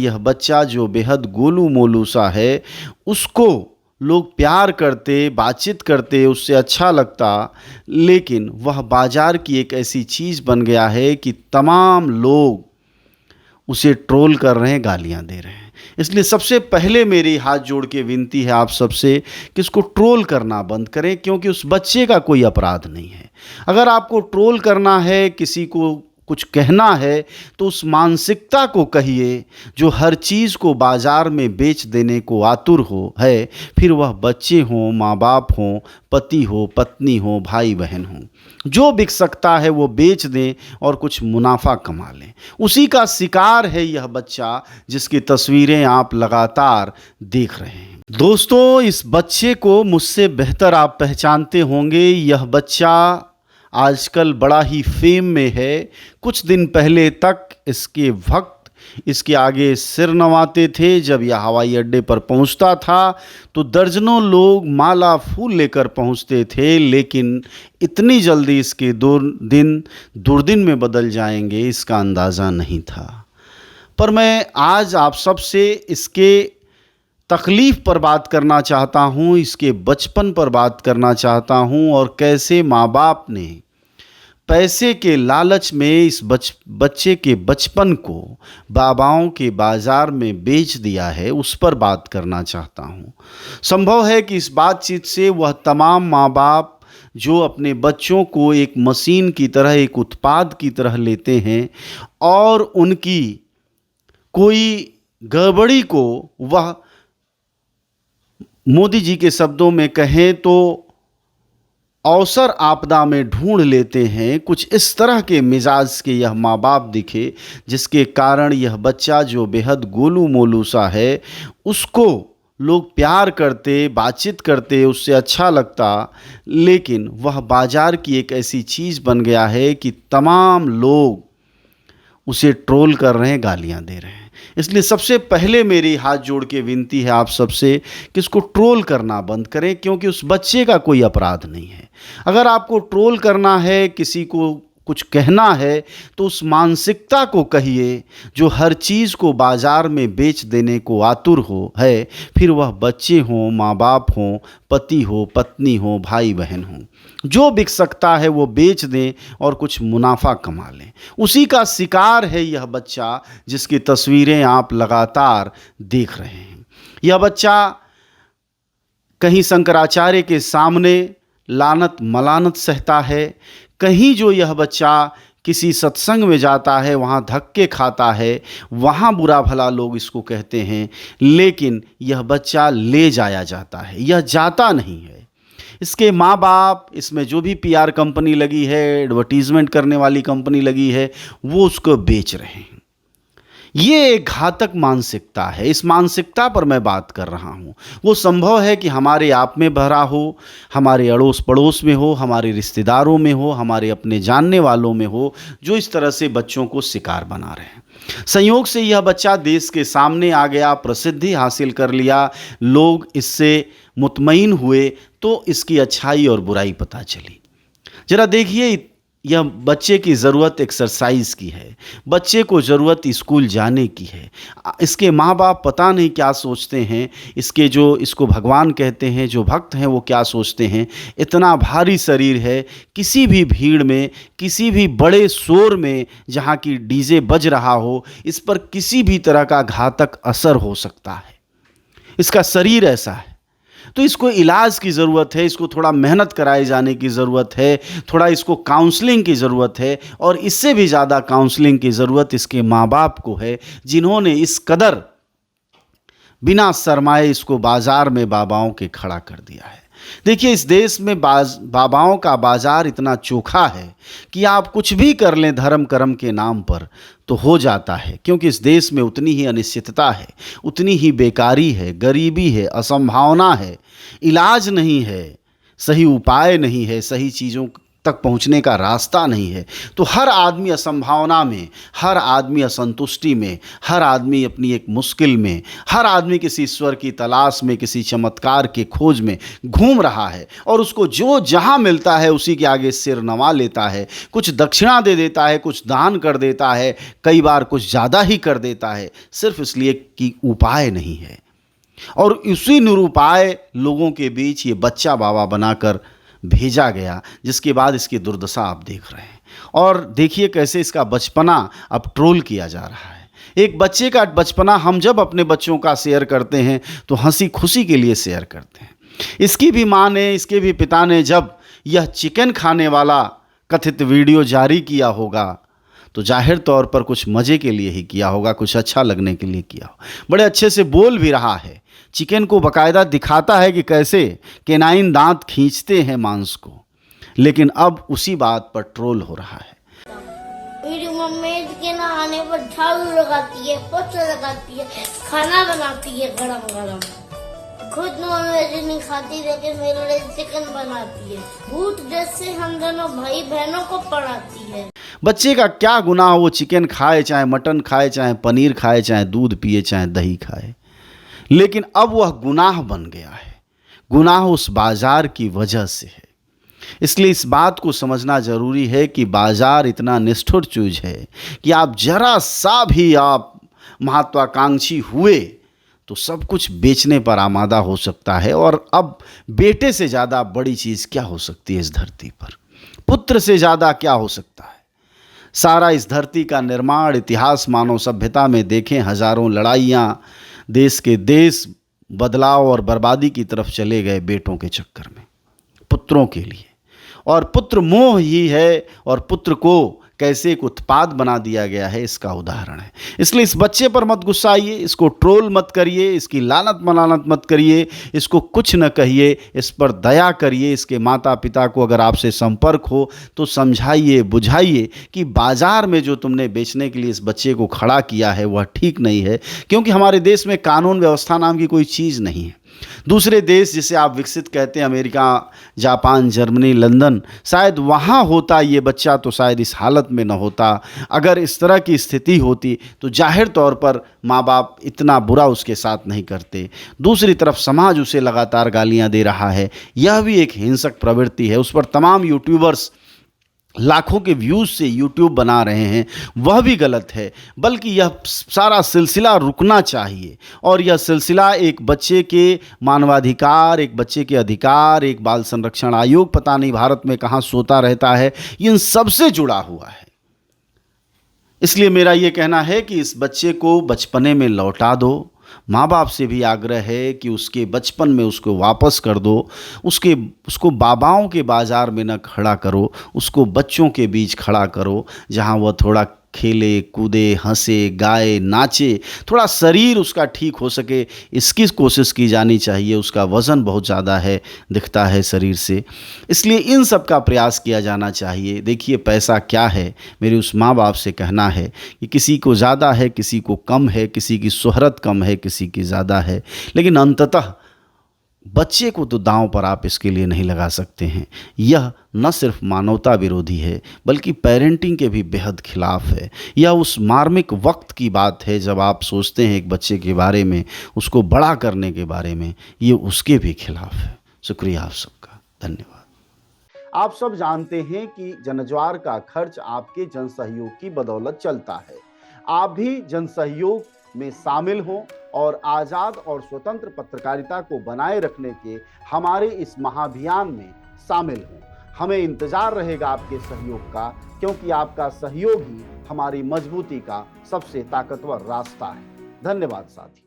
यह बच्चा जो बेहद गोलू मोलू सा है, उसको लोग प्यार करते, बातचीत करते, उससे अच्छा लगता, लेकिन वह बाज़ार की एक ऐसी चीज़ बन गया है कि तमाम लोग उसे ट्रोल कर रहे हैं, गालियां दे रहे हैं। इसलिए सबसे पहले मेरी हाथ जोड़ के विनती है आप सबसे कि इसको ट्रोल करना बंद करें, क्योंकि उस बच्चे का कोई अपराध नहीं है। अगर आपको ट्रोल करना है, किसी को कुछ कहना है, तो उस मानसिकता को कहिए जो हर चीज़ को बाज़ार में बेच देने को आतुर है, फिर वह बच्चे हों, माँ बाप हों, पति हो, पत्नी हो, भाई बहन हो। जो बिक सकता है वो बेच दें और कुछ मुनाफा कमा लें। उसी का शिकार है यह बच्चा जिसकी तस्वीरें आप लगातार देख रहे हैं। दोस्तों, इस बच्चे को मुझसे बेहतर आप पहचानते होंगे। यह बच्चा आजकल बड़ा ही फेम में है। कुछ दिन पहले तक इसके भक्त इसके आगे सिर नवाते थे। जब यह हवाई अड्डे पर पहुंचता था तो दर्जनों लोग माला फूल लेकर पहुंचते थे, लेकिन इतनी जल्दी इसके दुर्दिन में बदल जाएंगे इसका अंदाज़ा नहीं था। पर मैं आज आप सबसे इसके तकलीफ़ पर बात करना चाहता हूँ, इसके बचपन पर बात करना चाहता हूँ, और कैसे माँ बाप ने पैसे के लालच में इस बच्चे के बचपन को बाबाओं के बाज़ार में बेच दिया है, उस पर बात करना चाहता हूँ। संभव है कि इस बातचीत से वह तमाम माँ बाप जो अपने बच्चों को एक मशीन की तरह, एक उत्पाद की तरह लेते हैं और उनकी कोई गड़बड़ी को वह मोदी जी के शब्दों में कहें तो अवसर आपदा में ढूंढ लेते हैं, कुछ इस तरह के मिजाज के यह माँ बाप दिखे, जिसके कारण यह बच्चा जो बेहद गोलू मोलू सा है, उसको लोग प्यार करते, बातचीत करते, उससे अच्छा लगता, लेकिन वह बाज़ार की एक ऐसी चीज़ बन गया है कि तमाम लोग उसे ट्रोल कर रहे हैं, गालियां दे रहे हैं। इसलिए सबसे पहले मेरी हाथ जोड़ के विनती है आप सबसे कि इसको ट्रोल करना बंद करें, क्योंकि उस बच्चे का कोई अपराध नहीं है। अगर आपको ट्रोल करना है, किसी को कुछ कहना है, तो उस मानसिकता को कहिए जो हर चीज़ को बाज़ार में बेच देने को आतुर है, फिर वह बच्चे हों, माँ बाप हों, पति हो, पत्नी हो, भाई बहन हो। जो बिक सकता है वो बेच दें और कुछ मुनाफा कमा लें। उसी का शिकार है यह बच्चा जिसकी तस्वीरें आप लगातार देख रहे हैं। यह बच्चा कहीं शंकराचार्य के सामने लानत मलानत सहता है, कहीं जो यह बच्चा किसी सत्संग में जाता है वहाँ धक्के खाता है, वहाँ बुरा भला लोग इसको कहते हैं, लेकिन यह बच्चा ले जाया जाता है, यह जाता नहीं है। इसके माँ बाप, इसमें जो भी पीआर कंपनी लगी है, एडवर्टीज़मेंट करने वाली कंपनी लगी है, वो उसको बेच रहे हैं। ये एक घातक मानसिकता है। इस मानसिकता पर मैं बात कर रहा हूँ। वो संभव है कि हमारे आप में भरा हो, हमारे अड़ोस पड़ोस में हो, हमारे रिश्तेदारों में हो, हमारे अपने जानने वालों में हो, जो इस तरह से बच्चों को शिकार बना रहे हैं। संयोग से यह बच्चा देश के सामने आ गया, प्रसिद्धि हासिल कर लिया, लोग इससे मुतमईन हुए, तो इसकी अच्छाई और बुराई पता चली। जरा देखिए, यह बच्चे की ज़रूरत एक्सरसाइज की है, बच्चे को ज़रूरत स्कूल जाने की है। इसके माँ बाप पता नहीं क्या सोचते हैं, इसको भगवान कहते हैं, जो भक्त हैं वो क्या सोचते हैं। इतना भारी शरीर है, किसी भी भीड़ में, किसी भी बड़े शोर में जहाँ की डीजे बज रहा हो, इस पर किसी भी तरह का घातक असर हो सकता है। इसका शरीर ऐसा है, तो इसको इलाज की ज़रूरत है, इसको थोड़ा मेहनत कराए जाने की ज़रूरत है, थोड़ा इसको काउंसलिंग की ज़रूरत है, और इससे भी ज़्यादा काउंसलिंग की ज़रूरत इसके माँ बाप को है, जिन्होंने इस कदर बिना शर्माए इसको बाज़ार में बाबाओं के खड़ा कर दिया है। देखिए, इस देश में बाबाओं का बाज़ार इतना चोखा है कि आप कुछ भी कर लें धर्म कर्म के नाम पर तो हो जाता है, क्योंकि इस देश में उतनी ही अनिश्चितता है, उतनी ही बेकारी है, गरीबी है, असंभावना है, इलाज नहीं है, सही उपाय नहीं है, सही चीज़ों तक पहुंचने का रास्ता नहीं है। तो हर आदमी असंभावना में, हर आदमी असंतुष्टि में, हर आदमी अपनी एक मुश्किल में, हर आदमी किसी ईश्वर की तलाश में, किसी चमत्कार के खोज में घूम रहा है और उसको जो जहां मिलता है उसी के आगे सिर नवा लेता है। कुछ दक्षिणा दे देता है, कुछ दान कर देता है, कई बार कुछ ज़्यादा ही कर देता है, सिर्फ इसलिए कि उपाय नहीं है। और उसी निरुपाय लोगों के बीच ये बच्चा बाबा बनाकर भेजा गया, जिसके बाद इसकी दुर्दशा आप देख रहे हैं। और देखिए कैसे इसका बचपना अब ट्रोल किया जा रहा है। एक बच्चे का बचपना हम जब अपने बच्चों का शेयर करते हैं तो हंसी खुशी के लिए शेयर करते हैं। इसकी भी माँ ने, इसके भी पिता ने जब यह चिकन खाने वाला कथित वीडियो जारी किया होगा तो जाहिर तौर पर कुछ मज़े के लिए ही किया होगा, कुछ अच्छा लगने के लिए किया हो। बड़े अच्छे से बोल भी रहा है, चिकन को बाकायदा दिखाता है कि कैसे केनाइन दांत खींचते हैं मांस को, लेकिन अब उसी बात पर ट्रोल हो रहा है। मेरी मम्मी के नहाने पर झाड़ू लगाती है, पोछा लगाती है, खाना बनाती है गरम गरम। खुद नॉनवेज नहीं खाती लेकिन मेरे लिए चिकन बनाती है। भूत जैसे हम दोनों भाई बहनों को पढ़ाती है। बच्चे का क्या गुनाह, वो चिकन खाए, चाहे मटन खाए, चाहे पनीर खाए, चाहे दूध पिए, चाहे दही खाए, लेकिन अब वह गुनाह बन गया है। गुनाह उस बाजार की वजह से है। इसलिए इस बात को समझना जरूरी है कि बाजार इतना निष्ठुर चीज है कि आप जरा सा भी आप महत्वाकांक्षी हुए तो सब कुछ बेचने पर आमादा हो सकता है। और अब बेटे से ज़्यादा बड़ी चीज़ क्या हो सकती है इस धरती पर? पुत्र से ज़्यादा क्या हो सकता है? सारा इस धरती का निर्माण इतिहास मानव सभ्यता में देखें, हजारों लड़ाइयाँ, देश के देश बदलाव और बर्बादी की तरफ चले गए बेटों के चक्कर में, पुत्रों के लिए। और पुत्र मोह ही है, और पुत्र को कैसे एक उत्पाद बना दिया गया है इसका उदाहरण है। इसलिए इस बच्चे पर मत गुस्साइए, इसको ट्रोल मत करिए, इसकी लानत मलानत मत करिए, इसको कुछ न कहिए, इस पर दया करिए। इसके माता पिता को अगर आपसे संपर्क हो तो समझाइए, बुझाइए कि बाजार में जो तुमने बेचने के लिए इस बच्चे को खड़ा किया है वह ठीक नहीं है, क्योंकि हमारे देश में कानून व्यवस्था नाम की कोई चीज़ नहीं है। दूसरे देश जिसे आप विकसित कहते हैं, अमेरिका, जापान, जर्मनी, लंदन, शायद वहाँ होता ये बच्चा तो शायद इस हालत में न होता। अगर इस तरह की स्थिति होती तो जाहिर तौर पर माँ बाप इतना बुरा उसके साथ नहीं करते। दूसरी तरफ समाज उसे लगातार गालियाँ दे रहा है, यह भी एक हिंसक प्रवृत्ति है। उस पर तमाम यूट्यूबर्स लाखों के व्यूज़ से यूट्यूब बना रहे हैं, वह भी गलत है। बल्कि यह सारा सिलसिला रुकना चाहिए, और यह सिलसिला एक बच्चे के मानवाधिकार, एक बच्चे के अधिकार, एक बाल संरक्षण आयोग पता नहीं भारत में कहाँ सोता रहता है, इन सब से जुड़ा हुआ है। इसलिए मेरा ये कहना है कि इस बच्चे को बचपने में लौटा दो। माँ बाप से भी आग्रह है कि उसके बचपन में उसको वापस कर दो। उसको बाबाओं के बाज़ार में न खड़ा करो, उसको बच्चों के बीच खड़ा करो, जहाँ वह थोड़ा खेले कूदे, हंसे, गाए, नाचे, थोड़ा शरीर उसका ठीक हो सके, इसकी कोशिश की जानी चाहिए। उसका वज़न बहुत ज़्यादा है, दिखता है शरीर से, इसलिए इन सब का प्रयास किया जाना चाहिए। देखिए पैसा क्या है, मेरे उस माँ बाप से कहना है कि किसी को ज़्यादा है, किसी को कम है, किसी की शोहरत कम है, किसी की ज़्यादा है, लेकिन अंततः बच्चे को तो दांव पर आप इसके लिए नहीं लगा सकते हैं। यह न सिर्फ मानवता विरोधी है बल्कि पेरेंटिंग के भी बेहद खिलाफ है। यह उस मार्मिक वक्त की बात है जब आप सोचते हैं एक बच्चे के बारे में, उसको बड़ा करने के बारे में, ये उसके भी खिलाफ है। शुक्रिया आप सबका, धन्यवाद। आप सब जानते हैं कि जनज्वार का खर्च आपके जन सहयोग की बदौलत चलता है। आप भी जन सहयोग में शामिल हों और आज़ाद और स्वतंत्र पत्रकारिता को बनाए रखने के हमारे इस महाअभियान में शामिल हों। हमें इंतजार रहेगा आपके सहयोग का, क्योंकि आपका सहयोग ही हमारी मजबूती का सबसे ताकतवर रास्ता है। धन्यवाद साथी।